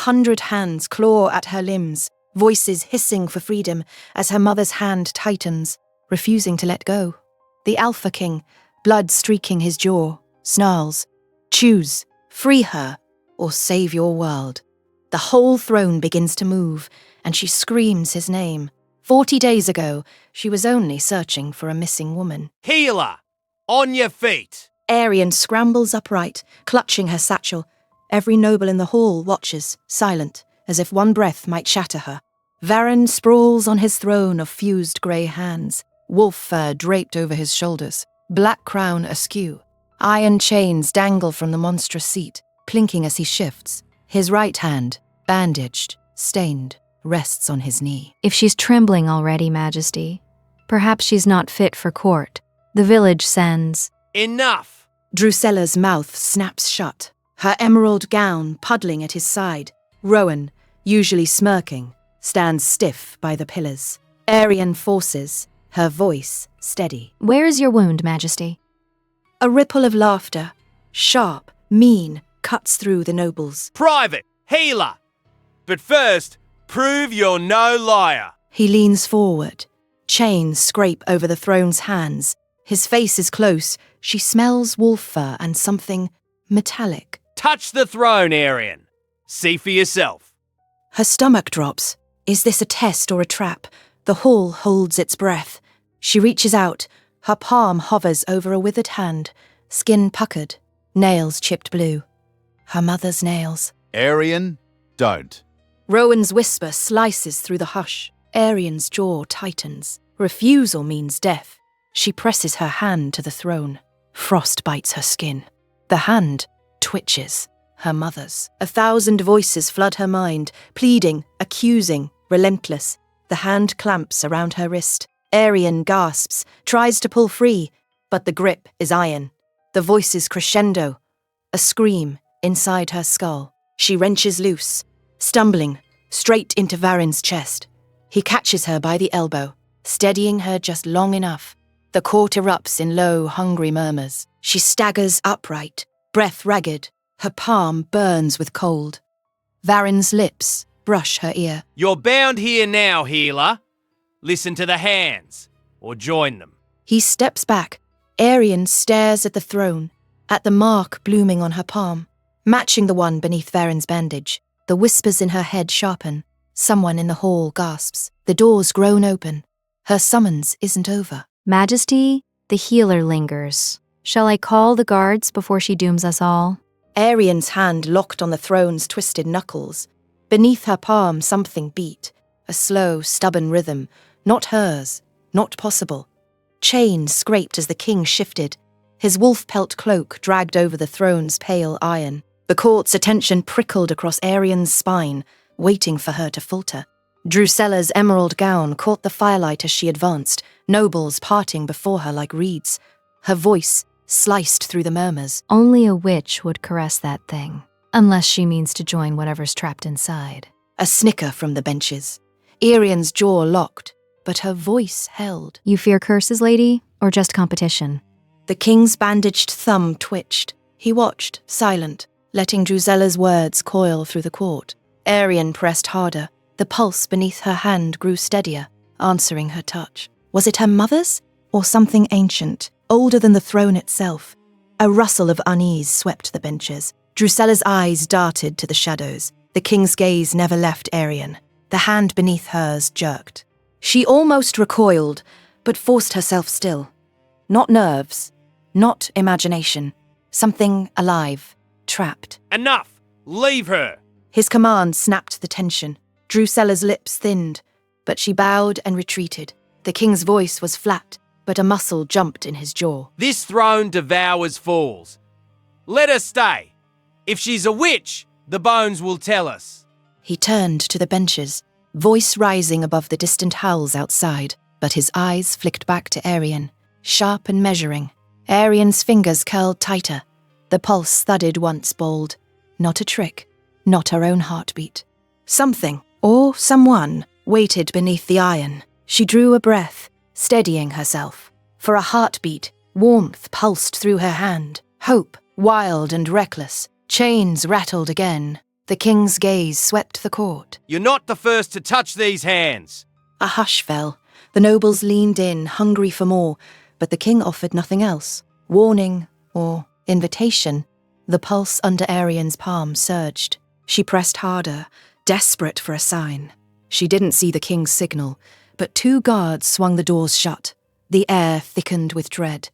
100 hands claw at her limbs, voices hissing for freedom as her mother's hand tightens, refusing to let go. The Alpha King, blood streaking his jaw, snarls, "Choose, free her, or save your world." The whole throne begins to move, and she screams his name. 40 days ago, she was only searching for a missing woman. "Healer, on your feet!" Eirian scrambles upright, clutching her satchel. Every noble in the hall watches, silent, as if one breath might shatter her. Varen sprawls on his throne of fused grey hands, wolf fur draped over his shoulders, black crown askew. Iron chains dangle from the monstrous seat, plinking as he shifts. His right hand, bandaged, stained, rests on his knee. If she's trembling already, Majesty, perhaps she's not fit for court. The village sends. "Enough!" Drusella's mouth snaps shut, her emerald gown puddling at his side. Rowan, usually smirking, stands stiff by the pillars. Eirian forces, her voice steady. Where is your wound, Majesty? A ripple of laughter, sharp, mean, cuts through the nobles. "Private, healer! But first, prove you're no liar." He leans forward. Chains scrape over the throne's hands. His face is close. She smells wolf fur and something metallic. "Touch the throne, Eirian. See for yourself." Her stomach drops. Is this a test or a trap? The hall holds its breath. She reaches out. Her palm hovers over a withered hand, skin puckered, nails chipped blue. Her mother's nails. "Eirian, don't." Rowan's whisper slices through the hush. Eirian's jaw tightens. Refusal means death. She presses her hand to the throne. Frost bites her skin. The hand twitches. Her mother's. 1,000 voices flood her mind, pleading, accusing, relentless. The hand clamps around her wrist. Eirian gasps, tries to pull free, but the grip is iron. The voices crescendo. A scream inside her skull. She wrenches loose, stumbling, straight into Varen's chest. He catches her by the elbow, steadying her just long enough. The court erupts in low, hungry murmurs. She staggers upright, breath ragged. Her palm burns with cold. Varen's lips brush her ear. "You're bound here now, healer. Listen to the hands, or join them." He steps back. Eirian stares at the throne, at the mark blooming on her palm, matching the one beneath Varen's bandage. The whispers in her head sharpen. Someone in the hall gasps. The door's grown open. Her summons isn't over. Majesty, the healer lingers. Shall I call the guards before she dooms us all? Eirian's hand locked on the throne's twisted knuckles. Beneath her palm something beat. A slow, stubborn rhythm. Not hers. Not possible. Chains scraped as the king shifted. His wolf pelt cloak dragged over the throne's pale iron. The court's attention prickled across Eirian's spine, waiting for her to falter. Drusella's emerald gown caught the firelight as she advanced, nobles parting before her like reeds. Her voice sliced through the murmurs. Only a witch would caress that thing, unless she means to join whatever's trapped inside. A snicker from the benches. Eirian's jaw locked, but her voice held. You fear curses, lady, or just competition? The king's bandaged thumb twitched. He watched, silent, letting Drusella's words coil through the court. Eirian pressed harder. The pulse beneath her hand grew steadier, answering her touch. Was it her mother's, or something ancient, older than the throne itself? A rustle of unease swept the benches. Drusella's eyes darted to the shadows. The king's gaze never left Eirian. The hand beneath hers jerked. She almost recoiled, but forced herself still. Not nerves, not imagination. Something alive, trapped. "Enough! Leave her!" His command snapped the tension. Drusella's lips thinned, but she bowed and retreated. The king's voice was flat, but a muscle jumped in his jaw. "This throne devours fools. Let her stay. If she's a witch, the bones will tell us." He turned to the benches, voice rising above the distant howls outside, but his eyes flicked back to Eirian, sharp and measuring. Eirian's fingers curled tighter. The pulse thudded once bold. Not a trick, not her own heartbeat. Something, or someone, waited beneath the iron. She drew a breath, steadying herself. For a heartbeat, warmth pulsed through her hand. Hope, wild and reckless. Chains rattled again. The king's gaze swept the court. You're not the first to touch these hands. A hush fell. The nobles leaned in, hungry for more, but the king offered nothing else. Warning or invitation. The pulse under Eirian's palm surged. She pressed harder, desperate for a sign. She didn't see the king's signal, but 2 guards swung the doors shut. The air thickened with dread.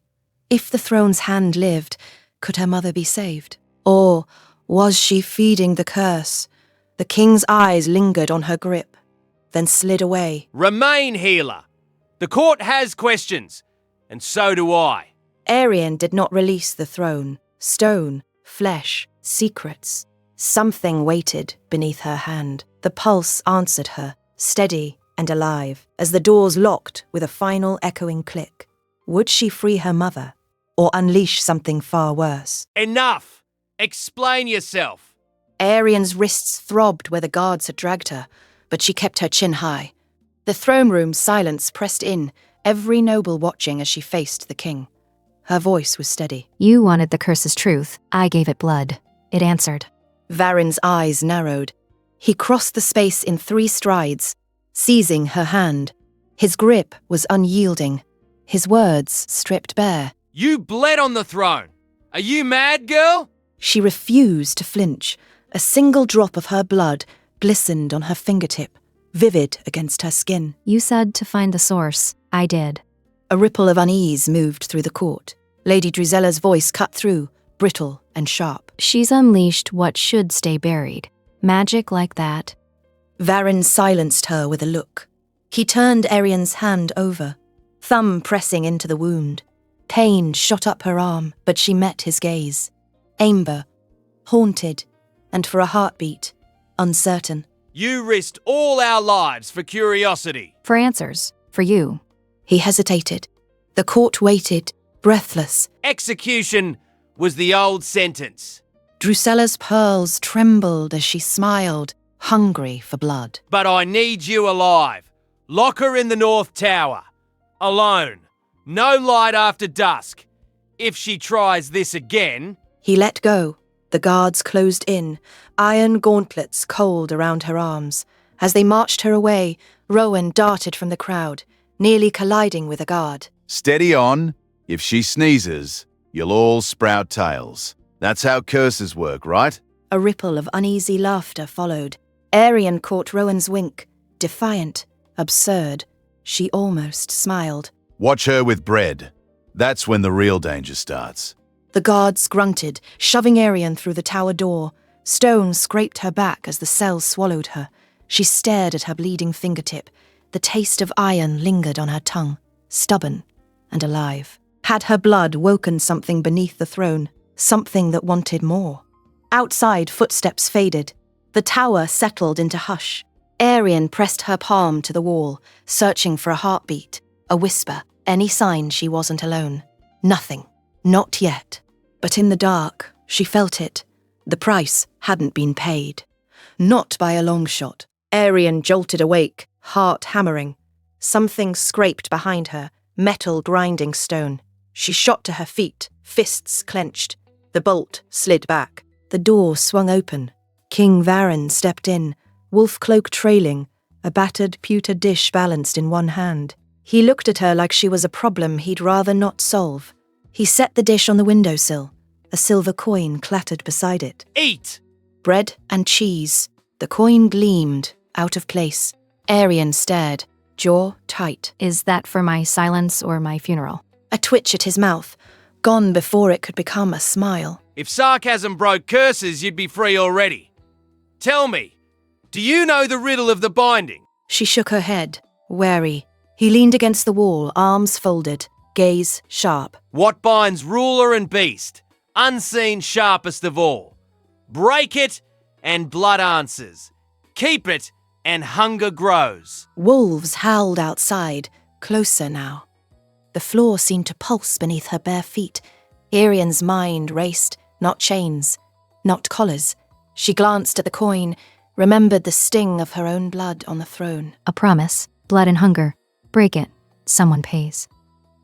If the throne's hand lived, could her mother be saved? Or was she feeding the curse? The king's eyes lingered on her grip, then slid away. Remain, healer. The court has questions, and so do I. Eirian did not release the throne. Stone, flesh, secrets. Something waited beneath her hand. The pulse answered her, steady and alive, as the doors locked with a final echoing click. Would she free her mother, or unleash something far worse? Enough! Explain yourself. Eirian's wrists throbbed where the guards had dragged her, but she kept her chin high. The throne room's silence pressed in, every noble watching as she faced the king. Her voice was steady. You wanted the curse's truth. I gave it blood. It answered. Varin's eyes narrowed. He crossed the space in 3 strides, seizing her hand. His grip was unyielding, his words stripped bare. You bled on the throne. Are you mad, girl? She refused to flinch. A single drop of her blood glistened on her fingertip, vivid against her skin. You said to find the source. I did. A ripple of unease moved through the court. Lady Drusella's voice cut through, brittle and sharp. She's unleashed what should stay buried. Magic like that. Varin silenced her with a look. He turned Eirian's hand over, thumb pressing into the wound. Pain shot up her arm, but she met his gaze. Amber, haunted, and for a heartbeat, uncertain. You risked all our lives for curiosity. For answers. For you. He hesitated. The court waited, breathless. Execution was the old sentence. Drusella's pearls trembled as she smiled, hungry for blood. But I need you alive. Lock her in the North Tower. Alone. No light after dusk. If she tries this again... He let go. The guards closed in, iron gauntlets cold around her arms. As they marched her away, Rowan darted from the crowd, nearly colliding with a guard. Steady on. If she sneezes, you'll all sprout tails. That's how curses work, right? A ripple of uneasy laughter followed. Eirian caught Rowan's wink. Defiant, absurd. She almost smiled. Watch her with bread. That's when the real danger starts. The guards grunted, shoving Eirian through the tower door. Stone scraped her back as the cell swallowed her. She stared at her bleeding fingertip. The taste of iron lingered on her tongue, stubborn and alive. Had her blood woken something beneath the throne, something that wanted more? Outside, footsteps faded. The tower settled into hush. Eirian pressed her palm to the wall, searching for a heartbeat, a whisper, any sign she wasn't alone. Nothing. Not yet. But in the dark, she felt it. The price hadn't been paid. Not by a long shot. Eirian jolted awake, heart hammering. Something scraped behind her, metal grinding stone. She shot to her feet, fists clenched. The bolt slid back. The door swung open. King Varin stepped in, wolf cloak trailing, a battered pewter dish balanced in one hand. He looked at her like she was a problem he'd rather not solve. He set the dish on the windowsill. A silver coin clattered beside it. Eat! Bread and cheese. The coin gleamed, out of place. Eirian stared, jaw tight. Is that for my silence or my funeral? A twitch at his mouth, gone before it could become a smile. If sarcasm broke curses, you'd be free already. Tell me, do you know the riddle of the binding? She shook her head, wary. He leaned against the wall, arms folded, gaze sharp. What binds ruler and beast, unseen sharpest of all? Break it, and blood answers. Keep it, and hunger grows. Wolves howled outside, closer now. The floor seemed to pulse beneath her bare feet. Eirian's mind raced, not chains, not collars. She glanced at the coin, remembered the sting of her own blood on the throne. A promise. Blood and hunger. Break it. Someone pays.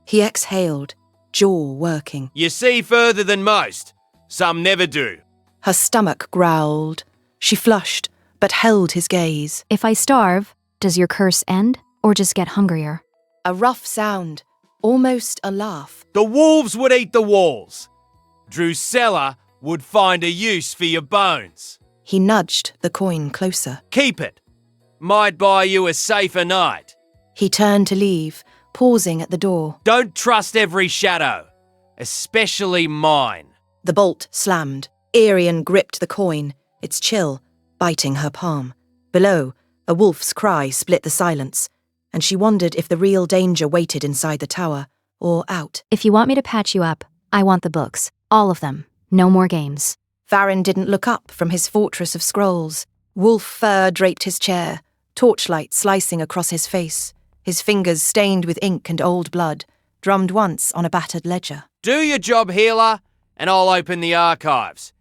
He exhaled, jaw working. You see further than most. Some never do. Her stomach growled, She flushed, but held his gaze. If I starve, does your curse end or just get hungrier? A rough sound, almost a laugh. The wolves would eat the walls. Drusilla would find a use for your bones. He nudged the coin closer. Keep it. Might buy you a safer night. He turned to leave, pausing at the door. Don't trust every shadow, especially mine. The bolt slammed. Eirian gripped the coin, its chill biting her palm. Below, a wolf's cry split the silence, and she wondered if the real danger waited inside the tower or out. If you want me to patch you up, I want the books. All of them. No more games. Varin didn't look up from his fortress of scrolls. Wolf fur draped his chair, torchlight slicing across his face, his fingers stained with ink and old blood, drummed once on a battered ledger. Do your job, healer, and I'll open the archives.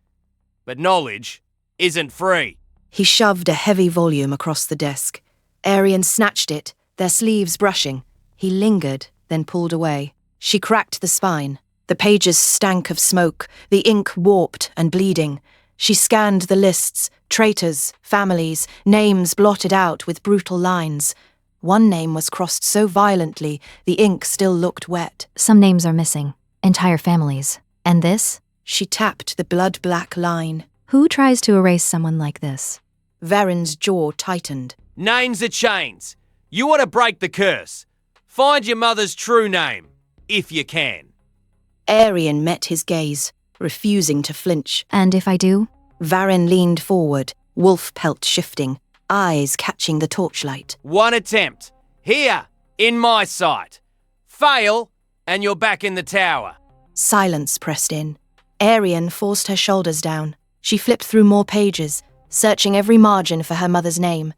But knowledge isn't free. He shoved a heavy volume across the desk. Eirian snatched it, their sleeves brushing. He lingered, then pulled away. She cracked the spine. The pages stank of smoke, the ink warped and bleeding. She scanned the lists, traitors, families, names blotted out with brutal lines. One name was crossed so violently, the ink still looked wet. Some names are missing. Entire families. And this? She tapped the blood-black line. Who tries to erase someone like this? Varin's jaw tightened. Names are chains. You want to break the curse. Find your mother's true name, if you can. Eirian met his gaze, refusing to flinch. And if I do? Varin leaned forward, wolf pelt shifting, eyes catching the torchlight. One attempt. Here, in my sight. Fail, and you're back in the tower. Silence pressed in. Eirian forced her shoulders down. She flipped through more pages, searching every margin for her mother's name.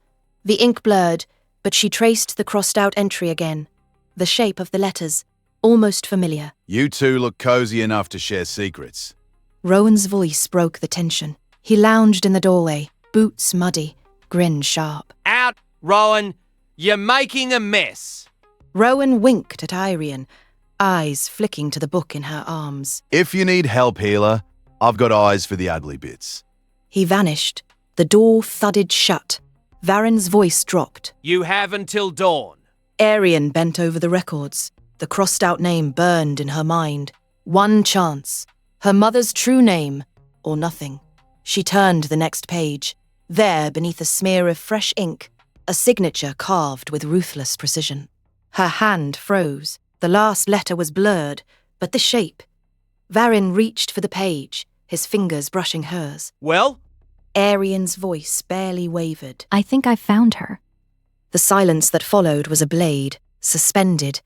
The ink blurred, but she traced the crossed-out entry again. The shape of the letters, almost familiar. You two look cozy enough to share secrets. Rowan's voice broke the tension. He lounged in the doorway, boots muddy, grin sharp. Out, Rowan. You're making a mess. Rowan winked at Eirian, eyes flicking to the book in her arms. If you need help, healer, I've got eyes for the ugly bits. He vanished. The door thudded shut. Varin's voice dropped. You have until dawn. Eirian bent over the records. The crossed-out name burned in her mind. One chance. Her mother's true name, or nothing. She turned the next page. There, beneath a smear of fresh ink, a signature carved with ruthless precision. Her hand froze. The last letter was blurred, but the shape. Varin reached for the page, his fingers brushing hers. Well? Eirian's voice barely wavered. I think I found her. The silence that followed was a blade, suspended,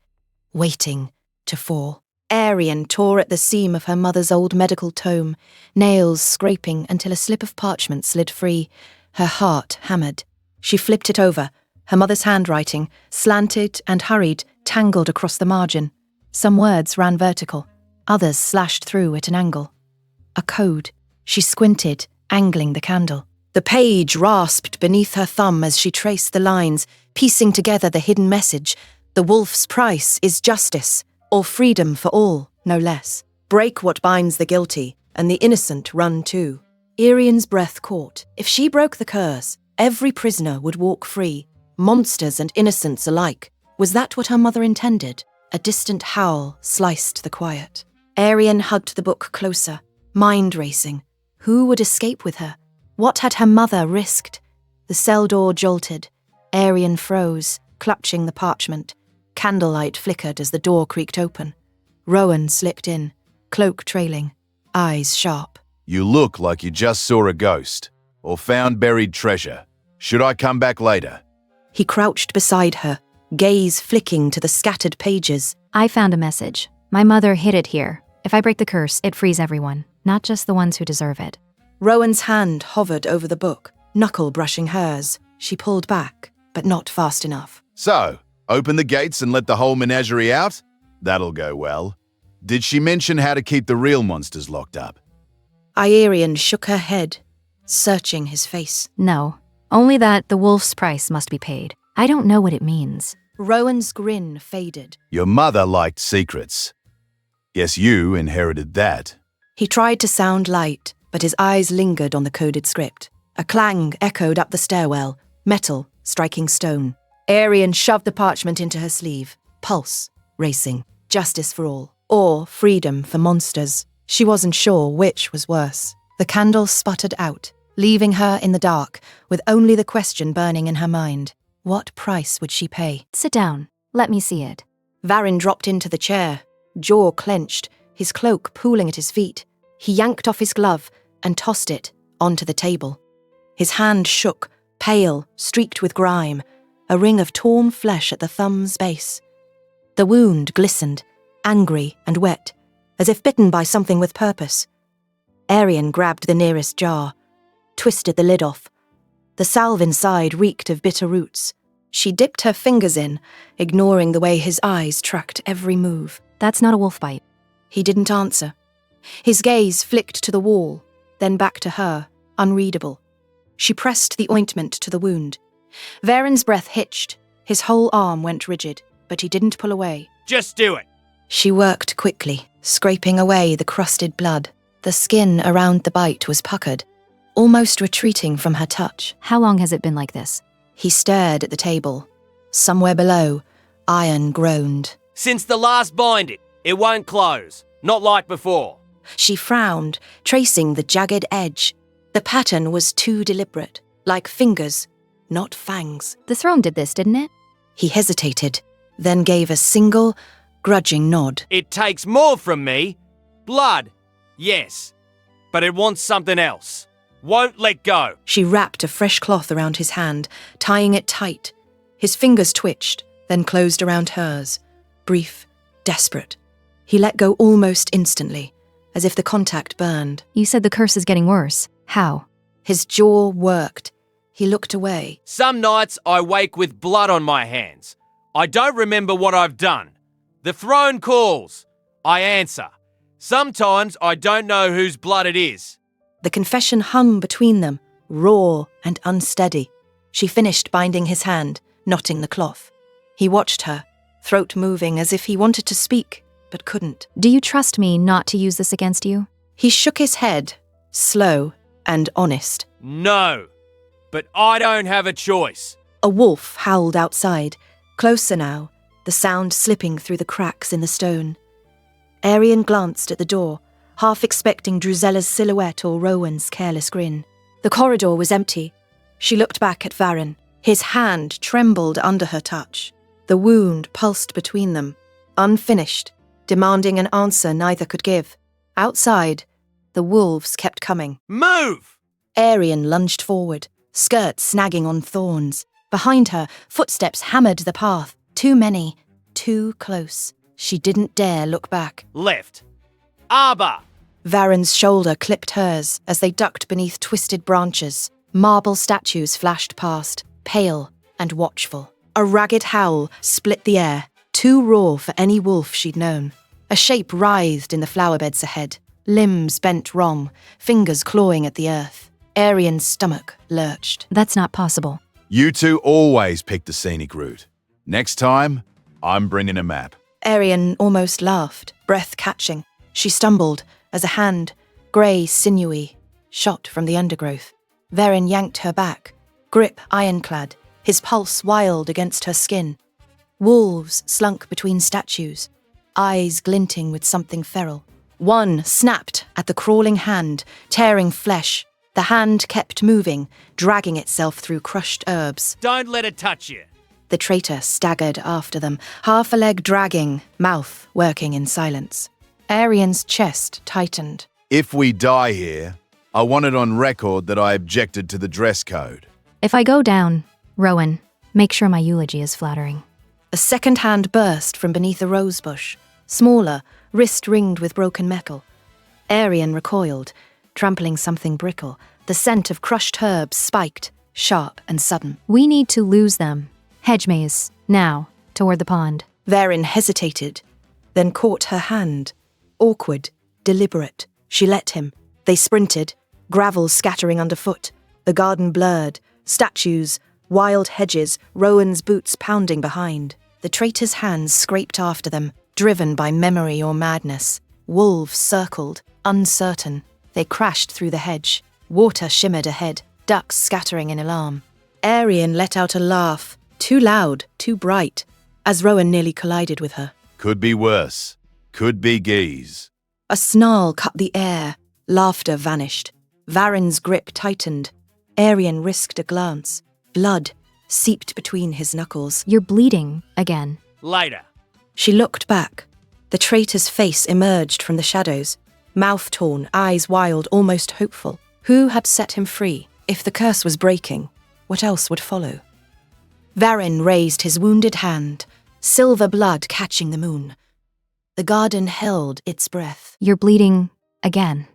waiting to fall. Eirian tore at the seam of her mother's old medical tome, nails scraping until a slip of parchment slid free. Her heart hammered. She flipped it over. Her mother's handwriting, slanted and hurried, tangled across the margin. Some words ran vertical, others slashed through at an angle. A code. She squinted, angling the candle. The page rasped beneath her thumb as she traced the lines, piecing together the hidden message. The wolf's price is justice, or freedom for all, no less. Break what binds the guilty, and the innocent run too. Eirian's breath caught. If she broke the curse, every prisoner would walk free, monsters and innocents alike. Was that what her mother intended? A distant howl sliced the quiet. Eirian hugged the book closer, mind racing. Who would escape with her? What had her mother risked? The cell door jolted. Eirian froze, clutching the parchment. Candlelight flickered as the door creaked open. Rowan slipped in, cloak trailing, eyes sharp. You look like you just saw a ghost, or found buried treasure. Should I come back later? He crouched beside her, gaze flicking to the scattered pages. I found a message. My mother hid it here. If I break the curse, it frees everyone, not just the ones who deserve it. Rowan's hand hovered over the book, knuckle brushing hers. She pulled back, but not fast enough. So, open the gates and let the whole menagerie out? That'll go well. Did she mention how to keep the real monsters locked up? Eirian shook her head, searching his face. No, only that the wolf's price must be paid. I don't know what it means. Rowan's grin faded. Your mother liked secrets. Guess you inherited that. He tried to sound light, but his eyes lingered on the coded script. A clang echoed up the stairwell, metal striking stone. Eirian shoved the parchment into her sleeve, pulse racing. Justice for all, or freedom for monsters. She wasn't sure which was worse. The candle sputtered out, leaving her in the dark, with only the question burning in her mind. What price would she pay? Sit down. Let me see it. Varin dropped into the chair, jaw clenched, his cloak pooling at his feet. He yanked off his glove and tossed it onto the table. His hand shook, pale, streaked with grime, a ring of torn flesh at the thumb's base. The wound glistened, angry and wet, as if bitten by something with purpose. Eirian grabbed the nearest jar, twisted the lid off. The salve inside reeked of bitter roots. She dipped her fingers in, ignoring the way his eyes tracked every move. That's not a wolf bite. He didn't answer. His gaze flicked to the wall, then back to her, unreadable. She pressed the ointment to the wound. Varen's breath hitched. His whole arm went rigid, but he didn't pull away. Just do it. She worked quickly, scraping away the crusted blood. The skin around the bite was puckered, almost retreating from her touch. How long has it been like this? He stared at the table. Somewhere below, iron groaned. Since the last binding, it won't close. Not like before. She frowned, tracing the jagged edge. The pattern was too deliberate, like fingers, not fangs. The throne did this, didn't it? He hesitated, then gave a single, grudging nod. It takes more from me. Blood, yes. But it wants something else. Won't let go. She wrapped a fresh cloth around his hand, tying it tight. His fingers twitched, then closed around hers. Brief, desperate. He let go almost instantly, as if the contact burned. You said the curse is getting worse. How? His jaw worked. He looked away. Some nights I wake with blood on my hands. I don't remember what I've done. The throne calls. I answer. Sometimes I don't know whose blood it is. The confession hung between them, raw and unsteady. She finished binding his hand, knotting the cloth. He watched her, throat moving as if he wanted to speak, but couldn't. Do you trust me not to use this against you? He shook his head, slow and honest. No, but I don't have a choice. A wolf howled outside, closer now, the sound slipping through the cracks in the stone. Eirian glanced at the door, half expecting Drusella's silhouette or Rowan's careless grin. The corridor was empty. She looked back at Varen. His hand trembled under her touch. The wound pulsed between them, unfinished, demanding an answer neither could give. Outside, the wolves kept coming. Move! Eirian lunged forward, skirt snagging on thorns. Behind her, footsteps hammered the path. Too many, too close. She didn't dare look back. Left. Arbor! Varen's shoulder clipped hers as they ducked beneath twisted branches. Marble statues flashed past, pale and watchful. A ragged howl split the air, too raw for any wolf she'd known. A shape writhed in the flower beds ahead, limbs bent wrong, fingers clawing at the earth. Eirian's stomach lurched. That's not possible. You two always pick the scenic route. Next time, I'm bringing a map. Eirian almost laughed, breath catching. She stumbled as a hand, grey, sinewy, shot from the undergrowth. Varen yanked her back, grip ironclad, his pulse wild against her skin. Wolves slunk between statues, eyes glinting with something feral. One snapped at the crawling hand, tearing flesh. The hand kept moving, dragging itself through crushed herbs. Don't let it touch you. The traitor staggered after them, half a leg dragging, mouth working in silence. Eirian's chest tightened. If we die here, I want it on record that I objected to the dress code. If I go down, Rowan, make sure my eulogy is flattering. A second hand burst from beneath a rosebush, smaller, wrist ringed with broken metal. Eirian recoiled, trampling something brittle. The scent of crushed herbs spiked, sharp and sudden. We need to lose them. Hedge maze, now, toward the pond. Varen hesitated, then caught her hand. Awkward, deliberate. She let him. They sprinted, gravel scattering underfoot. The garden blurred, statues, wild hedges, Rowan's boots pounding behind. The traitor's hands scraped after them, driven by memory or madness. Wolves circled, uncertain. They crashed through the hedge. Water shimmered ahead. ducks scattering in alarm. Eirian let out a laugh, too loud, too bright, as Rowan nearly collided with her. Could be worse. Could be geese. A snarl cut the air. Laughter vanished. Varen's grip tightened. Eirian risked a glance. Blood seeped between his knuckles. You're bleeding again. Later. She looked back. The traitor's face emerged from the shadows. Mouth torn, eyes wild, almost hopeful. Who had set him free? If the curse was breaking, what else would follow? Varen raised his wounded hand, silver blood catching the moon. The garden held its breath. You're bleeding again.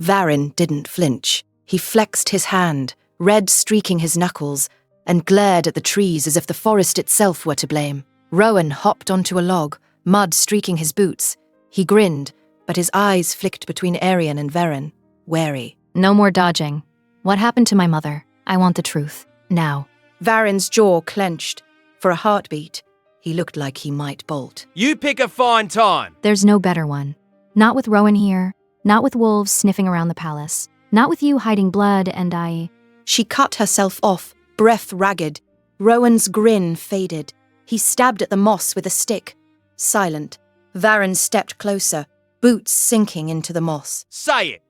Varen didn't flinch. He flexed his hand, red streaking his knuckles, and glared at the trees as if the forest itself were to blame. Rowan hopped onto a log, mud streaking his boots. He grinned, but his eyes flicked between Eirian and Varen, wary. No more dodging. What happened to my mother? I want the truth. Now. Varen's jaw clenched. For a heartbeat, he looked like he might bolt. You pick a fine time. There's no better one. Not with Rowan here. Not with wolves sniffing around the palace. Not with you hiding blood and I... She cut herself off, breath ragged. Rowan's grin faded. He stabbed at the moss with a stick. Silent. Varen stepped closer, boots sinking into the moss. Say it.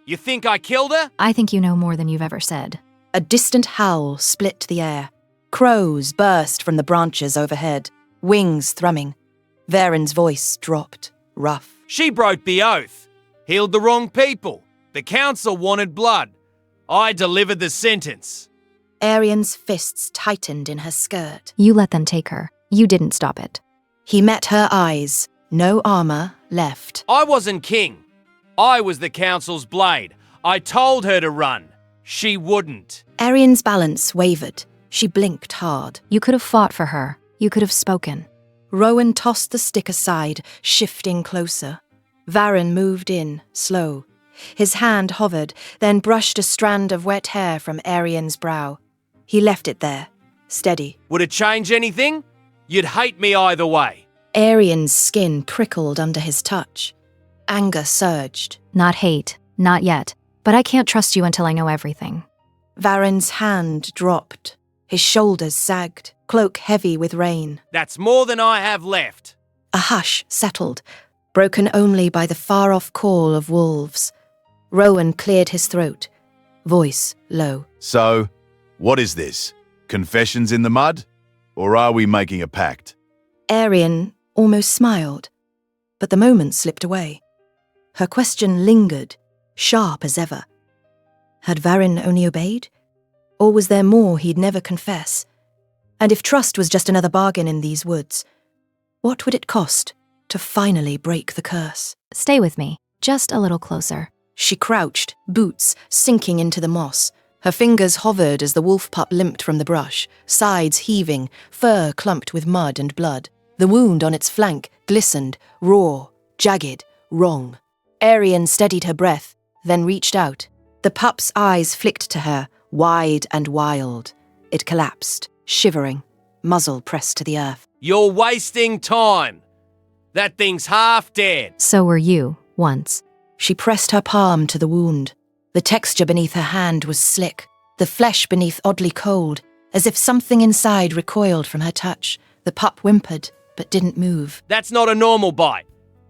You think I killed her? I think you know more than you've ever said. A distant howl split the air. Crows burst from the branches overhead, wings thrumming. Varen's voice dropped, rough. She broke the oath. Healed the wrong people. The council wanted blood. I delivered the sentence. Eirian's fists tightened in her skirt. You let them take her. You didn't stop it. He met her eyes. No armor left. I wasn't king. I was the council's blade. I told her to run. She wouldn't. Eirian's balance wavered. She blinked hard. You could have fought for her. You could have spoken. Rowan tossed the stick aside, shifting closer. Varen moved in, slow. His hand hovered, then brushed a strand of wet hair from Eirian's brow. He left it there, steady. Would it change anything? You'd hate me either way. Eirian's skin prickled under his touch. Anger surged. Not hate. Not yet. But I can't trust you until I know everything. Varen's hand dropped. His shoulders sagged, cloak heavy with rain. That's more than I have left. A hush settled, broken only by the far-off call of wolves. Rowan cleared his throat, voice low. So, what is this? Confessions in the mud? Or are we making a pact? Eirian almost smiled, but the moment slipped away. Her question lingered, sharp as ever. Had Varen only obeyed? Or was there more he'd never confess? And if trust was just another bargain in these woods, what would it cost to finally break the curse? Stay with me, just a little closer. She crouched, boots sinking into the moss. Her fingers hovered as the wolf pup limped from the brush, sides heaving, fur clumped with mud and blood. The wound on its flank glistened, raw, jagged, wrong. Eirian steadied her breath, then reached out. The pup's eyes flicked to her, wide and wild. It collapsed, shivering, muzzle pressed to the earth. You're wasting time. That thing's half dead. So were you, once. She pressed her palm to the wound. The texture beneath her hand was slick, the flesh beneath oddly cold, as if something inside recoiled from her touch. The pup whimpered, but didn't move. That's not a normal bite.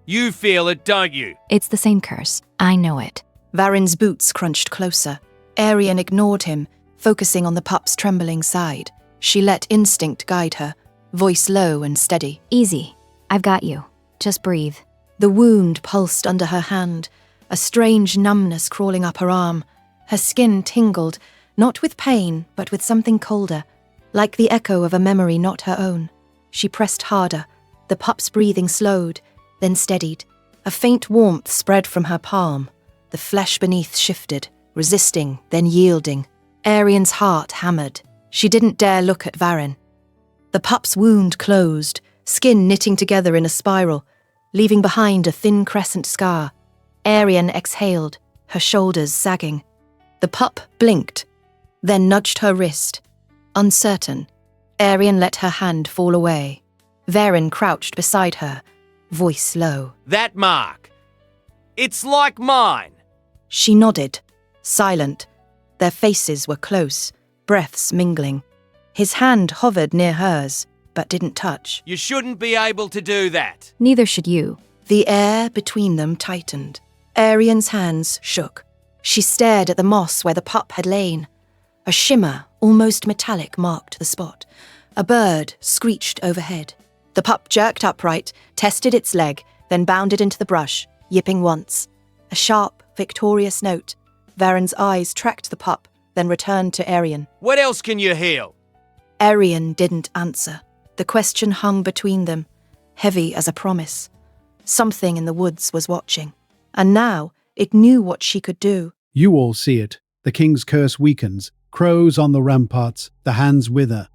You feel it, don't you? It's the same curse. I know it. Varen's boots crunched closer. Eirian ignored him, focusing on the pup's trembling side. She let instinct guide her, voice low and steady. Easy. I've got you. Just breathe. The wound pulsed under her hand, a strange numbness crawling up her arm. Her skin tingled, not with pain, but with something colder, like the echo of a memory not her own. She pressed harder. The pup's breathing slowed, then steadied. A faint warmth spread from her palm. The flesh beneath shifted, resisting, then yielding. Eirian's heart hammered. She didn't dare look at Varen. The pup's wound closed, skin knitting together in a spiral, leaving behind a thin crescent scar. Eirian exhaled, her shoulders sagging. The pup blinked, then nudged her wrist. Uncertain, Eirian let her hand fall away. Varen crouched beside her, voice low. That mark. It's like mine. She nodded, silent. Their faces were close, breaths mingling. His hand hovered near hers, but didn't touch. You shouldn't be able to do that. Neither should you. The air between them tightened. Eirian's hands shook. She stared at the moss where the pup had lain. A shimmer, almost metallic, marked the spot. A bird screeched overhead. The pup jerked upright, tested its leg, then bounded into the brush, yipping once. A sharp, victorious note. Varen's eyes tracked the pup, then returned to Eirian. What else can you heal? Eirian didn't answer. The question hung between them, heavy as a promise. Something in the woods was watching, and now it knew what she could do. You all see it. The king's curse weakens. Crows on the ramparts. The hands wither.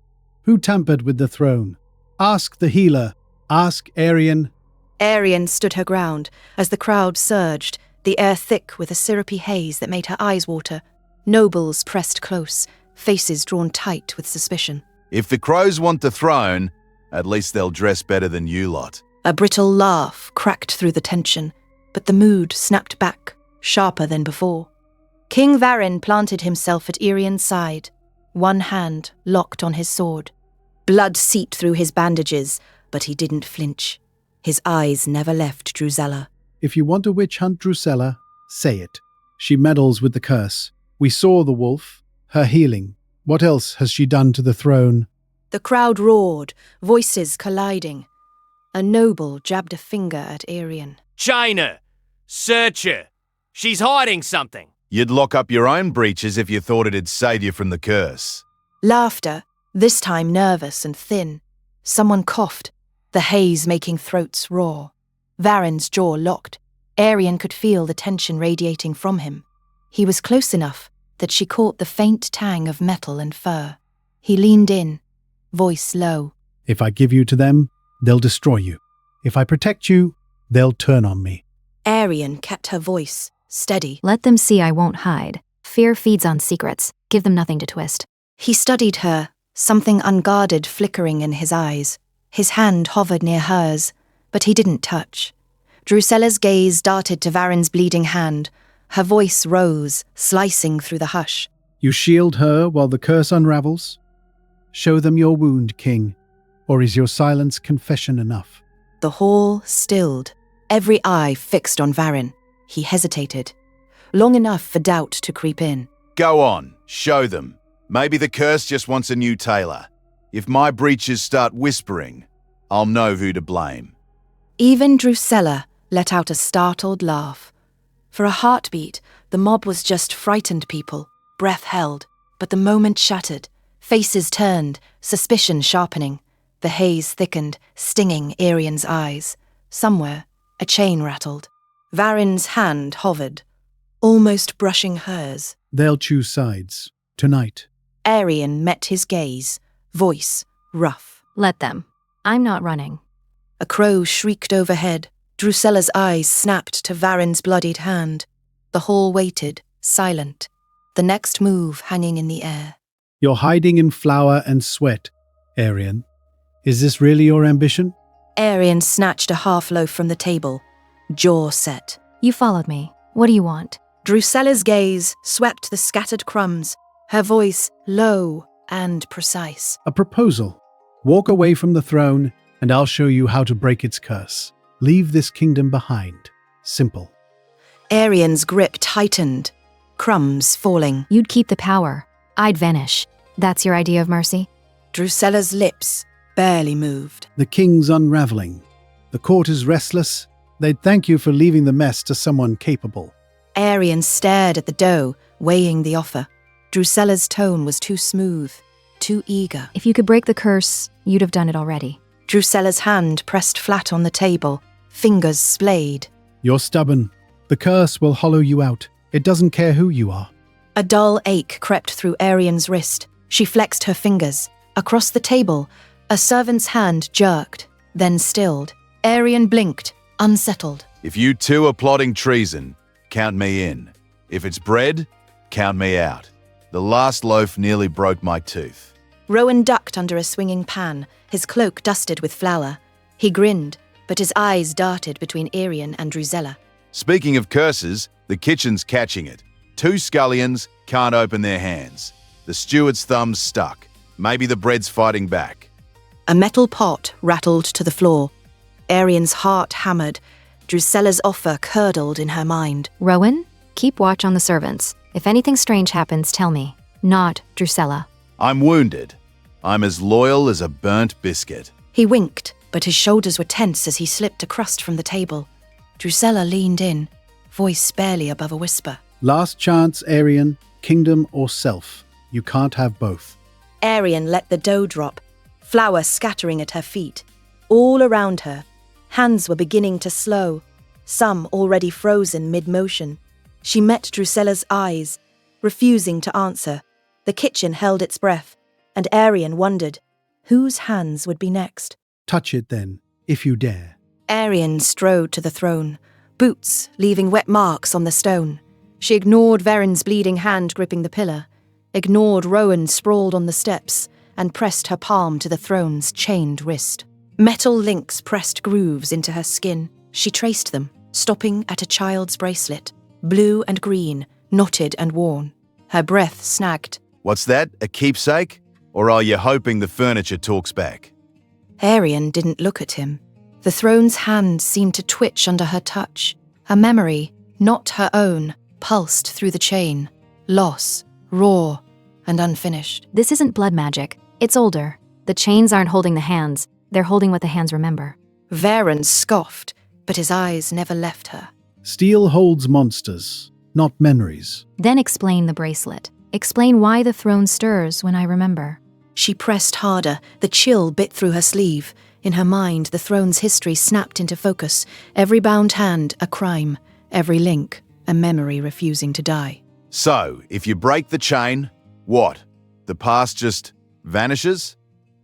Who tampered with the throne? Ask the healer. Ask Eirian. Eirian stood her ground as the crowd surged, the air thick with a syrupy haze that made her eyes water. Nobles pressed close, faces drawn tight with suspicion. If the crows want the throne, at least they'll dress better than you lot. A brittle laugh cracked through the tension, but the mood snapped back, sharper than before. King Varen planted himself at Eirian's side, one hand locked on his sword. Blood seeped through his bandages, but he didn't flinch. His eyes never left Drusella. If you want a witch hunt Drusella, say it. She meddles with the curse. We saw the wolf, her healing. What else has she done to the throne? The crowd roared, voices colliding. A noble jabbed a finger at Eirian. Chain her! Search her! She's hiding something! You'd lock up your own breeches if you thought it'd save you from the curse. Laughter, this time nervous and thin. Someone coughed, the haze making throats roar. Varen's jaw locked. Eirian could feel the tension radiating from him. He was close enough that she caught the faint tang of metal and fur. He leaned in, voice low. If I give you to them, they'll destroy you. If I protect you, they'll turn on me. Eirian kept her voice steady. Let them see I won't hide. Fear feeds on secrets. Give them nothing to twist. He studied her, something unguarded flickering in his eyes. His hand hovered near hers, but he didn't touch. Drusella's gaze darted to Varen's bleeding hand. Her voice rose, slicing through the hush. You shield her while the curse unravels? Show them your wound, king. Or is your silence confession enough? The hall stilled, every eye fixed on Varen. He hesitated, long enough for doubt to creep in. Go on, show them. Maybe the curse just wants a new tailor. If my breeches start whispering, I'll know who to blame. Even Drusella let out a startled laugh. For a heartbeat, the mob was just frightened people, breath held. But the moment shattered, faces turned, suspicion sharpening. The haze thickened, stinging Eirian's eyes. Somewhere, a chain rattled. Varen's hand hovered, almost brushing hers. They'll choose sides. Tonight. Eirian met his gaze, voice rough. Let them. I'm not running. A crow shrieked overhead. Drusella's eyes snapped to Varen's bloodied hand. The hall waited, silent, the next move hanging in the air. You're hiding in flour and sweat, Eirian. Is this really your ambition? Eirian snatched a half-loaf from the table, jaw set. You followed me. What do you want? Drusella's gaze swept the scattered crumbs, her voice low and precise. A proposal. Walk away from the throne, and I'll show you how to break its curse. Leave this kingdom behind. Simple. Eirian's grip tightened, crumbs falling. You'd keep the power. I'd vanish. That's your idea of mercy? Drusella's lips barely moved. The king's unraveling. The court is restless. They'd thank you for leaving the mess to someone capable. Eirian stared at the dough, weighing the offer. Drusella's tone was too smooth, too eager. If you could break the curse, you'd have done it already. Drusella's hand pressed flat on the table, fingers splayed. You're stubborn. The curse will hollow you out. It doesn't care who you are. A dull ache crept through Eirian's wrist. She flexed her fingers. Across the table, a servant's hand jerked, then stilled. Eirian blinked, unsettled. If you two are plotting treason, count me in. If it's bread, count me out. The last loaf nearly broke my tooth. Rowan ducked under a swinging pan, his cloak dusted with flour. He grinned, but his eyes darted between Eirian and Drusella. Speaking of curses, the kitchen's catching it. 2 scullions can't open their hands. The steward's thumb's stuck. Maybe the bread's fighting back. A metal pot rattled to the floor. Eirian's heart hammered. Drusella's offer curdled in her mind. Rowan, keep watch on the servants. If anything strange happens, tell me. Not Drusella. I'm wounded. I'm as loyal as a burnt biscuit. He winked, but his shoulders were tense as he slipped a crust from the table. Drusella leaned in, voice barely above a whisper. Last chance, Eirian, kingdom or self. You can't have both. Eirian let the dough drop, flour scattering at her feet. All around her, hands were beginning to slow, some already frozen mid-motion. She met Drusella's eyes, refusing to answer. The kitchen held its breath, and Eirian wondered whose hands would be next. Touch it then, if you dare. Eirian strode to the throne, boots leaving wet marks on the stone. She ignored Veren's bleeding hand gripping the pillar, ignored Rowan sprawled on the steps, and pressed her palm to the throne's chained wrist. Metal links pressed grooves into her skin. She traced them, stopping at a child's bracelet, blue and green, knotted and worn. Her breath snagged. What's that, a keepsake? Or are you hoping the furniture talks back? Eirian didn't look at him. The throne's hand seemed to twitch under her touch. A memory, not her own, pulsed through the chain. Loss, raw, and unfinished. This isn't blood magic. It's older. The chains aren't holding the hands. They're holding what the hands remember. Varen scoffed, but his eyes never left her. Steel holds monsters, not memories. Then explain the bracelet. Explain why the throne stirs when I remember. She pressed harder, the chill bit through her sleeve. In her mind, the throne's history snapped into focus. Every bound hand, a crime. Every link, a memory refusing to die. So, if you break the chain, what? The past just vanishes?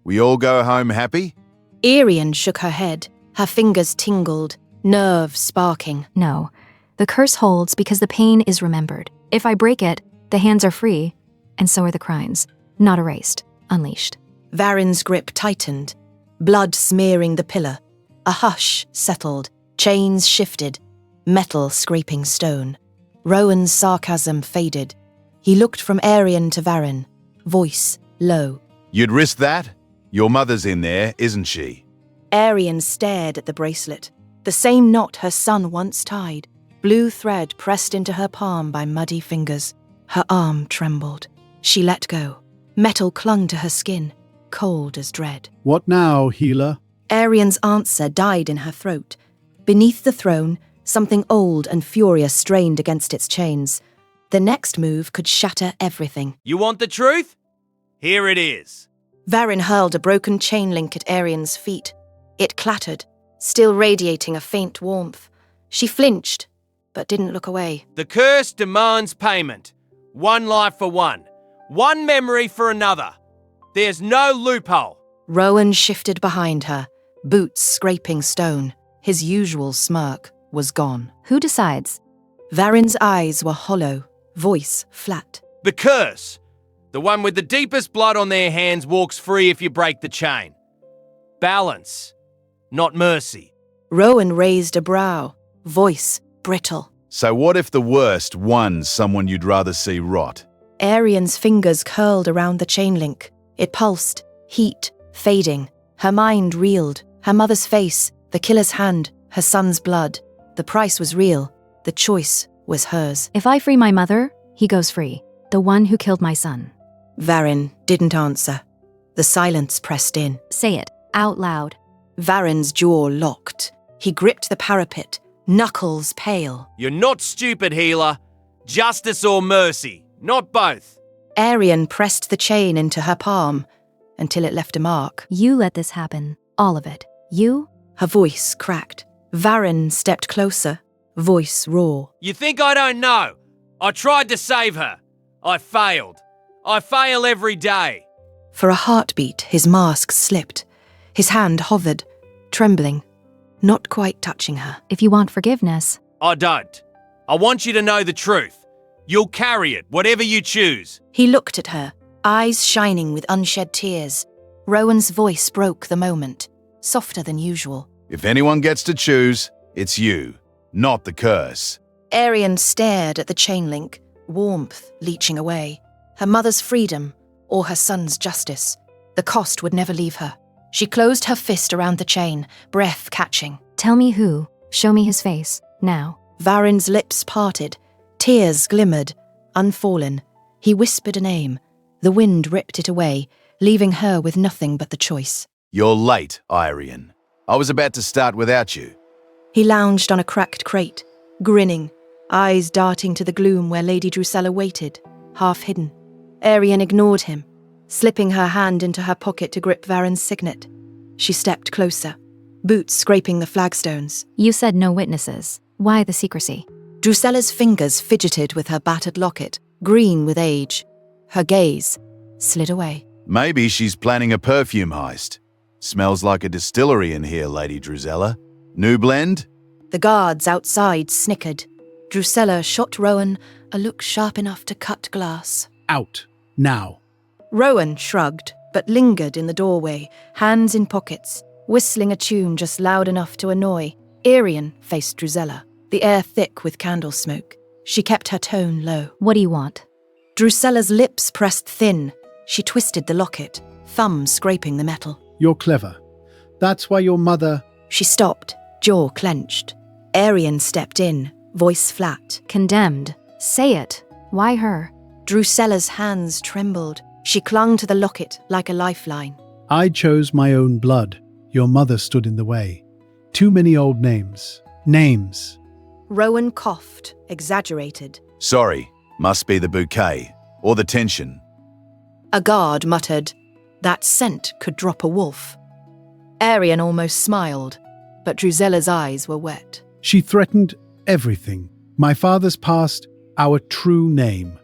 We all go home happy? Eirian shook her head. Her fingers tingled, nerves sparking. No, the curse holds because the pain is remembered. If I break it, the hands are free, and so are the crimes. Not erased, unleashed. Varen's grip tightened, blood smearing the pillar. A hush settled, chains shifted, metal scraping stone. Rowan's sarcasm faded. He looked from Eirian to Varen, voice low. You'd risk that? Your mother's in there, isn't she? Eirian stared at the bracelet, the same knot her son once tied, blue thread pressed into her palm by muddy fingers. Her arm trembled. She let go. Metal clung to her skin, cold as dread. What now, healer? Eirian's answer died in her throat. Beneath the throne, something old and furious strained against its chains. The next move could shatter everything. You want the truth? Here it is. Varen hurled a broken chain link at Eirian's feet. It clattered, still radiating a faint warmth. She flinched, but didn't look away. The curse demands payment. One life for one. One memory for another. There's no loophole. Rowan shifted behind her, boots scraping stone. His usual smirk was gone. Who decides? Varen's eyes were hollow, voice flat. The curse. The one with the deepest blood on their hands walks free if you break the chain. Balance, not mercy. Rowan raised a brow, voice brittle. So what if the worst won someone you'd rather see rot? Eirian's fingers curled around the chain link. It pulsed, heat, fading. Her mind reeled. Her mother's face, the killer's hand, her son's blood. The price was real. The choice was hers. If I free my mother, he goes free. The one who killed my son. Varen didn't answer. The silence pressed in. Say it, out loud. Varen's jaw locked. He gripped the parapet, knuckles pale. You're not stupid, healer. Justice or mercy, not both. Eirian pressed the chain into her palm until it left a mark. You let this happen. All of it. You? Her voice cracked. Varen stepped closer, voice raw. You think I don't know? I tried to save her. I failed. I fail every day. For a heartbeat, his mask slipped. His hand hovered, trembling, not quite touching her. If you want forgiveness. I don't. I want you to know the truth. You'll carry it, whatever you choose. He looked at her, eyes shining with unshed tears. Rowan's voice broke the moment, softer than usual. If anyone gets to choose, it's you, not the curse. Eirian stared at the chain link, warmth leaching away. Her mother's freedom or her son's justice. The cost would never leave her. She closed her fist around the chain, breath catching. Tell me who. Show me his face. Now. Varen's lips parted. Tears glimmered, unfallen. He whispered a name. The wind ripped it away, leaving her with nothing but the choice. You're late, Eirian. I was about to start without you. He lounged on a cracked crate, grinning, eyes darting to the gloom where Lady Drusilla waited, half hidden. Eirian ignored him, slipping her hand into her pocket to grip Varen's signet. She stepped closer, boots scraping the flagstones. You said no witnesses. Why the secrecy? Drusilla's fingers fidgeted with her battered locket, green with age. Her gaze slid away. Maybe she's planning a perfume heist. Smells like a distillery in here, Lady Drusilla. New blend? The guards outside snickered. Drusilla shot Rowan a look sharp enough to cut glass. Out. Now. Rowan shrugged, but lingered in the doorway, hands in pockets, whistling a tune just loud enough to annoy. Eirian faced Drusilla, the air thick with candle smoke. She kept her tone low. What do you want? Drusilla's lips pressed thin. She twisted the locket, thumb scraping the metal. You're clever. That's why your mother... She stopped, jaw clenched. Eirian stepped in, voice flat. Condemned. Say it. Why her? Drusilla's hands trembled. She clung to the locket like a lifeline. I chose my own blood. Your mother stood in the way. Too many old names. Names. Rowan coughed, exaggerated. Sorry, must be the bouquet. Or the tension. A guard muttered, that scent could drop a wolf. Eirian almost smiled, but Drusilla's eyes were wet. She threatened everything. My father's past, our true name.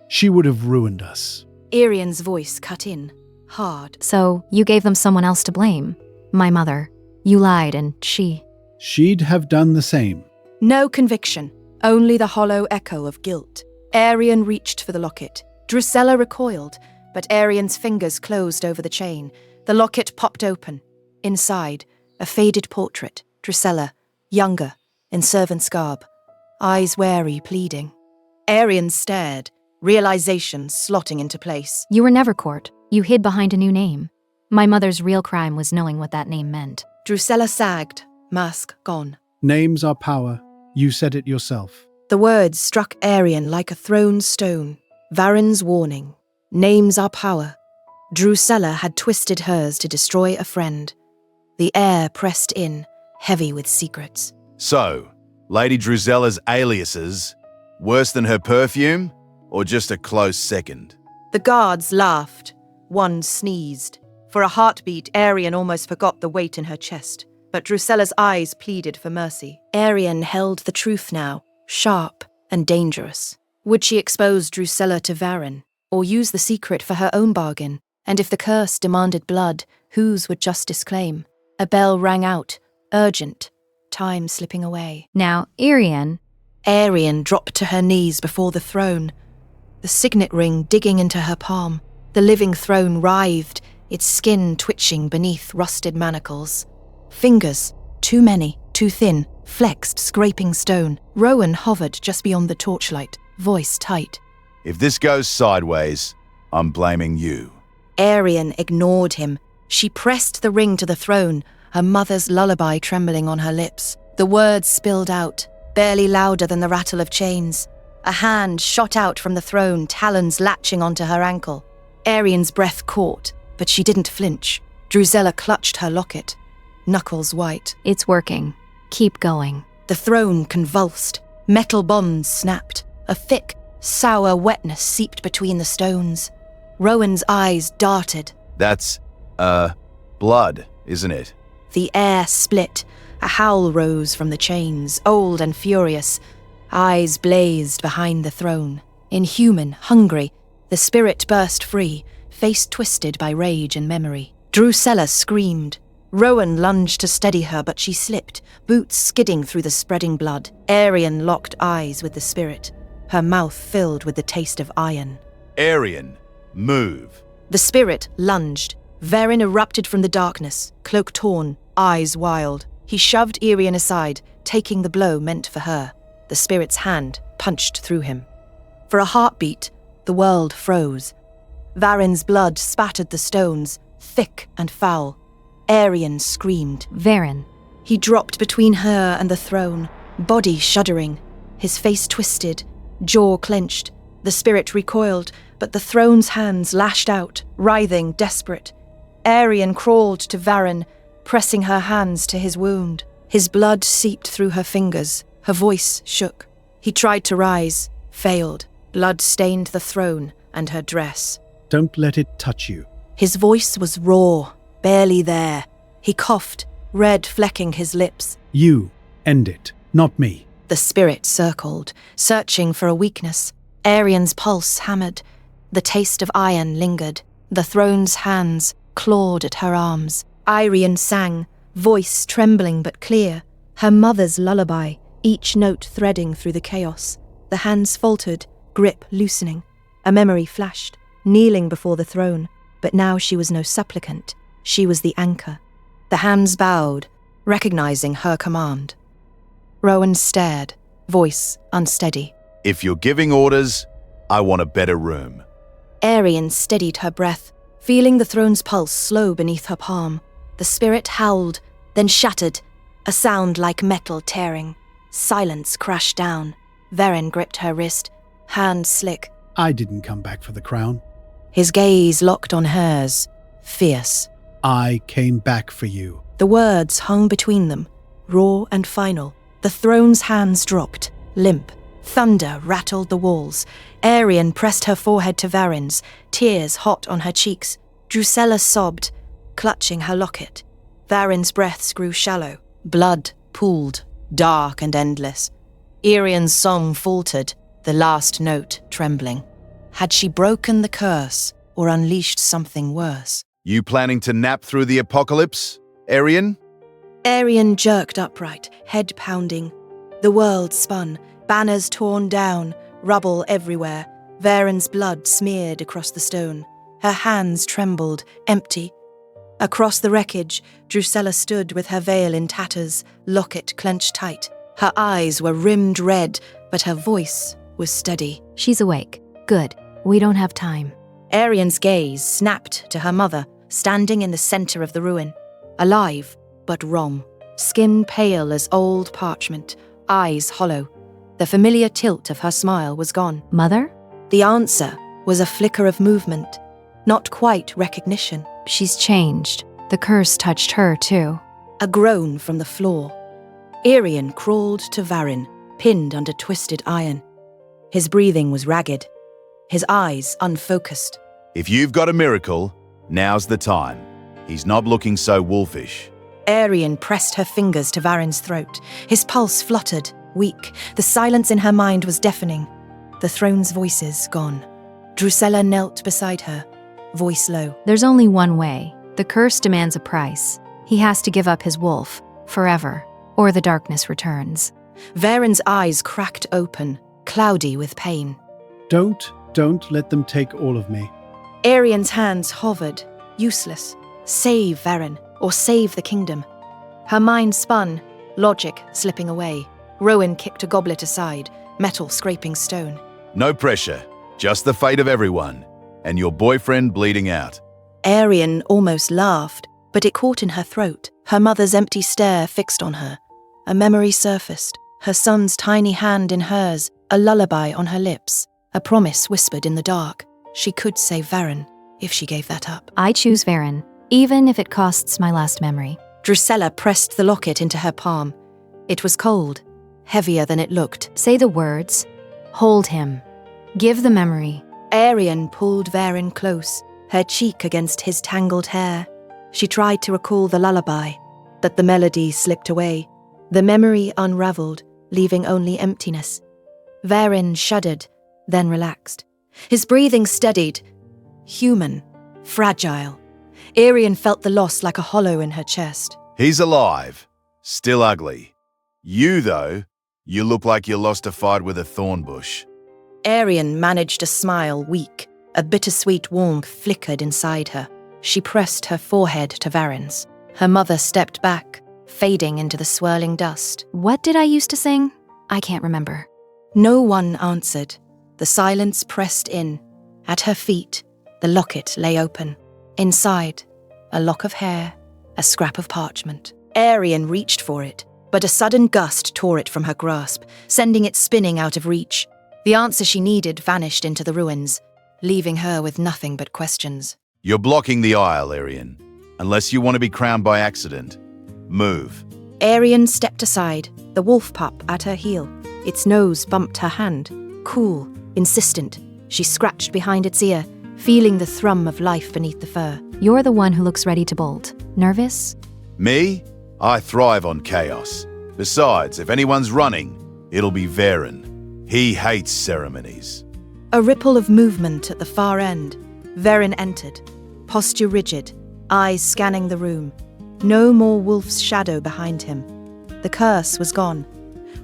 She would have ruined us. Eirian's voice cut in, hard. So, you gave them someone else to blame. My mother. You lied and she... She'd have done the same. No conviction, only the hollow echo of guilt. Eirian reached for the locket. Drusilla recoiled, but Eirian's fingers closed over the chain. The locket popped open. Inside, a faded portrait. Drusilla, younger, in servant's garb. Eyes wary, pleading. Eirian stared, realization slotting into place. You were never court. You hid behind a new name. My mother's real crime was knowing what that name meant. Drusilla sagged, mask gone. Names are power. You said it yourself. The words struck Eirian like a thrown stone. Varen's warning. Names are power. Drusilla had twisted hers to destroy a friend. The air pressed in, heavy with secrets. So, Lady Drusilla's aliases, worse than her perfume? Or just a close second? The guards laughed. One sneezed. For a heartbeat, Eirian almost forgot the weight in her chest. But Drusilla's eyes pleaded for mercy. Eirian held the truth now, sharp and dangerous. Would she expose Drusilla to Varen, or use the secret for her own bargain? And if the curse demanded blood, whose would justice claim? A bell rang out, urgent, time slipping away. Now, Eirian... Eirian dropped to her knees before the throne, the signet ring digging into her palm. The living throne writhed, its skin twitching beneath rusted manacles. Fingers, too many, too thin, flexed, scraping stone. Rowan hovered just beyond the torchlight, voice tight. If this goes sideways, I'm blaming you. Eirian ignored him. She pressed the ring to the throne, her mother's lullaby trembling on her lips. The words spilled out, barely louder than the rattle of chains. A hand shot out from the throne, talons latching onto her ankle. Eirian's breath caught, but she didn't flinch. Drusilla clutched her locket, knuckles white. It's working. Keep going. The throne convulsed. Metal bonds snapped. A thick, sour wetness seeped between the stones. Rowan's eyes darted. That's, blood, isn't it? The air split. A howl rose from the chains, old and furious. Eyes blazed behind the throne. Inhuman, hungry, the spirit burst free, face twisted by rage and memory. Drusilla screamed. Rowan lunged to steady her, but she slipped, boots skidding through the spreading blood. Eirian locked eyes with the spirit, her mouth filled with the taste of iron. Eirian, move. The spirit lunged. Varen erupted from the darkness, cloak torn, eyes wild. He shoved Eirian aside, taking the blow meant for her. The spirit's hand punched through him. For a heartbeat, the world froze. Varen's blood spattered the stones, thick and foul. Eirian screamed. Varen. He dropped between her and the throne, body shuddering, his face twisted, jaw clenched. The spirit recoiled, but the throne's hands lashed out, writhing, desperate. Eirian crawled to Varen, pressing her hands to his wound. His blood seeped through her fingers. Her voice shook. He tried to rise, failed. Blood stained the throne and her dress. Don't let it touch you. His voice was raw, barely there. He coughed, red flecking his lips. You end it, not me. The spirit circled, searching for a weakness. Eirian's pulse hammered. The taste of iron lingered. The throne's hands clawed at her arms. Eirian sang, voice trembling but clear, her mother's lullaby, each note threading through the chaos. The hands faltered, grip loosening. A memory flashed, kneeling before the throne, but now she was no supplicant. She was the anchor. The hands bowed, recognizing her command. Rowan stared, voice unsteady. If you're giving orders, I want a better room. Eirian steadied her breath, feeling the throne's pulse slow beneath her palm. The spirit howled, then shattered, a sound like metal tearing. Silence crashed down. Varen gripped her wrist, hand slick. I didn't come back for the crown. His gaze locked on hers, fierce. I came back for you. The words hung between them, raw and final. The throne's hands dropped, limp. Thunder rattled the walls. Eirian pressed her forehead to Varen's, tears hot on her cheeks. Drusilla sobbed, clutching her locket. Varen's breaths grew shallow. Blood pooled, dark and endless. Eirian's song faltered, the last note trembling. Had she broken the curse or unleashed something worse? You planning to nap through the apocalypse, Eirian? Eirian jerked upright, head pounding. The world spun, banners torn down, rubble everywhere. Varen's blood smeared across the stone. Her hands trembled, empty. Across the wreckage, Drusilla stood with her veil in tatters, locket clenched tight. Her eyes were rimmed red, but her voice was steady. She's awake. Good. We don't have time. Eirian's gaze snapped to her mother, standing in the center of the ruin. Alive, but wrong. Skin pale as old parchment, eyes hollow. The familiar tilt of her smile was gone. Mother? The answer was a flicker of movement, not quite recognition. She's changed. The curse touched her, too. A groan from the floor. Eirian crawled to Varen, pinned under twisted iron. His breathing was ragged, his eyes unfocused. If you've got a miracle, now's the time. He's not looking so wolfish. Eirian pressed her fingers to Varen's throat. His pulse fluttered, weak. The silence in her mind was deafening. The throne's voices gone. Drusilla knelt beside her, voice low. There's only one way. The curse demands a price. He has to give up his wolf, forever, or the darkness returns. Varen's eyes cracked open, cloudy with pain. Don't let them take all of me. Eirian's hands hovered, useless. Save Varen, or save the kingdom. Her mind spun, logic slipping away. Rowan kicked a goblet aside, metal scraping stone. No pressure, just the fate of everyone, and your boyfriend bleeding out. Eirian almost laughed, but it caught in her throat. Her mother's empty stare fixed on her. A memory surfaced, her son's tiny hand in hers, a lullaby on her lips, a promise whispered in the dark. She could save Varen, if she gave that up. I choose Varen, even if it costs my last memory. Drusilla pressed the locket into her palm. It was cold, heavier than it looked. Say the words. Hold him. Give the memory. Eirian pulled Varen close, her cheek against his tangled hair. She tried to recall the lullaby, but the melody slipped away. The memory unraveled, leaving only emptiness. Varen shuddered, then relaxed. His breathing steadied. Human, fragile. Eirian felt the loss like a hollow in her chest. He's alive, still ugly. You, though, you look like you lost a fight with a thorn bush. Eirian managed a smile, weak. A bittersweet warmth flickered inside her. She pressed her forehead to Varen's. Her mother stepped back, fading into the swirling dust. What did I used to sing? I can't remember. No one answered. The silence pressed in. At her feet, the locket lay open. Inside, a lock of hair, a scrap of parchment. Eirian reached for it, but a sudden gust tore it from her grasp, sending it spinning out of reach. The answer she needed vanished into the ruins, leaving her with nothing but questions. You're blocking the aisle, Eirian. Unless you want to be crowned by accident. Move. Eirian stepped aside, the wolf pup at her heel. Its nose bumped her hand. Cool, insistent, she scratched behind its ear, feeling the thrum of life beneath the fur. You're the one who looks ready to bolt. Nervous? Me? I thrive on chaos. Besides, if anyone's running, it'll be Varen. He hates ceremonies. A ripple of movement at the far end. Varen entered, posture rigid, eyes scanning the room. No more wolf's shadow behind him. The curse was gone,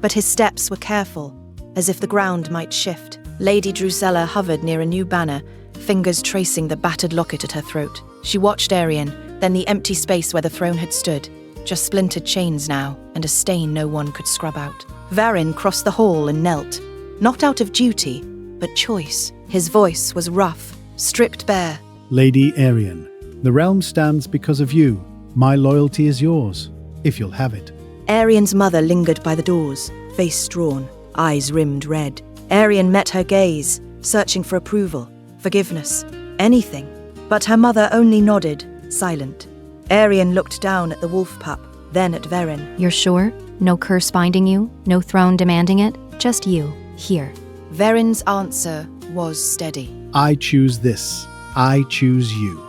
but his steps were careful, as if the ground might shift. Lady Drusilla hovered near a new banner, fingers tracing the battered locket at her throat. She watched Eirian, then the empty space where the throne had stood. Just splintered chains now, and a stain no one could scrub out. Varen crossed the hall and knelt, not out of duty, but choice. His voice was rough, stripped bare. Lady Eirian, the realm stands because of you. My loyalty is yours, if you'll have it. Eirian's mother lingered by the doors, face drawn, eyes rimmed red. Eirian met her gaze, searching for approval, forgiveness, anything. But her mother only nodded, silent. Eirian looked down at the wolf pup, then at Varen. You're sure? No curse binding you? No throne demanding it? Just you, here. Varen's answer was steady. I choose this. I choose you.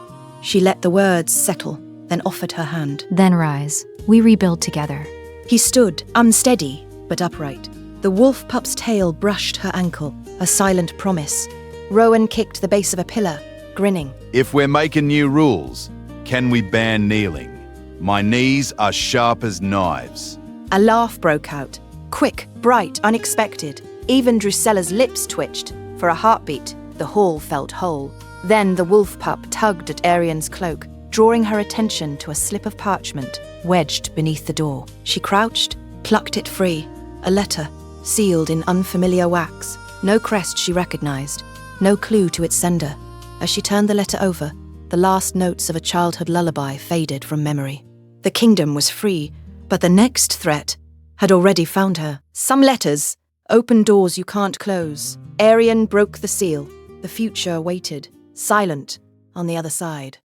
She let the words settle, then offered her hand. Then rise. We rebuild together. He stood, unsteady, but upright. The wolf pup's tail brushed her ankle, a silent promise. Rowan kicked the base of a pillar, grinning. If we're making new rules, can we ban kneeling? My knees are sharp as knives. A laugh broke out, quick, bright, unexpected. Even Drusilla's lips twitched. For a heartbeat, the hall felt whole. Then the wolf pup tugged at Eirian's cloak, drawing her attention to a slip of parchment wedged beneath the door. She crouched, plucked it free. A letter, sealed in unfamiliar wax. No crest she recognized, no clue to its sender. As she turned the letter over, the last notes of a childhood lullaby faded from memory. The kingdom was free, but the next threat had already found her. Some letters, open doors you can't close. Eirian broke the seal. The future waited, silent, on the other side.